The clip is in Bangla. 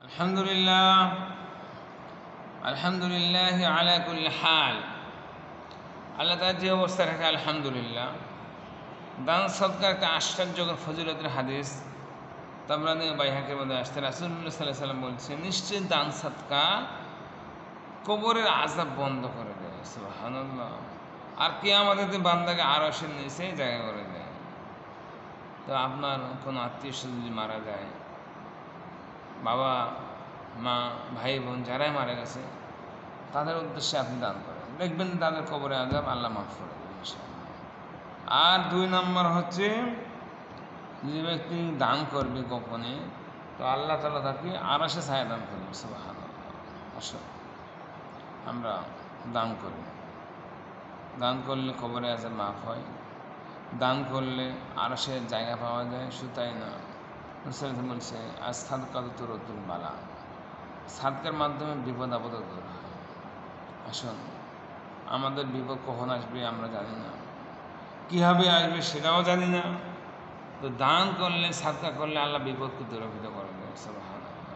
আলহামদুলিল্লাহ আলহামদুলিল্লাহ আলা কুল্লি হাল। আল্লাহ তার যে অবস্থা রাখে আলহামদুলিল্লাহ। দান সদকার একটা আশ্চর্যকর ফজিলতের হাদিস তাবরানী বাইহাকের মধ্যে আসতে রাসূলুল্লাহ সাল্লাল্লাহু আলাইহি ওয়াসাল্লাম বলছেন, নিশ্চয়ই দান সদকা কবরের আযাব বন্ধ করে দেয়। সুবহানাল্লাহ। আর কিয়ামতের দিন বান্দাকে আরশের নিচে জায়গা করে দেয়। তো আপনার কোনো আত্মীয় স্বজন যদি মারা যায়, বাবা মা ভাই বোন যারাই মারা গেছে, তাদের উদ্দেশ্যে আপনি দান করেন, দেখবেন তাদের কবরে আযাব আল্লাহ মাফ করে দেবেন ইনশাআল্লাহ। আর 2 নম্বর হচ্ছে, যে ব্যক্তি দান করবে গোপনে, তো আল্লাহ তাআলা তাকে আরশে ছায়া দান করবে। সুবহানাল্লাহ। আসলে আমরা দান করি, দান করলে কবরে আযাব মাফ হয়, দান করলে আরশের জায়গা পাওয়া যায়। শুধু তাই না, রাসূল বলছে আস-সাদকাতু তুরাদ্দুল বালা, সাদকার মাধ্যমে বিপদ আপদ দূর হয়। আসুন, আমাদের বিপদ কখন আসবে আমরা জানি না, কীভাবে আসবে সেটাও জানি না। তো দান করলে, সাদকা করলে আল্লাহ বিপদকে দূরীভূত করে দেয়। সুবহানাল্লাহ।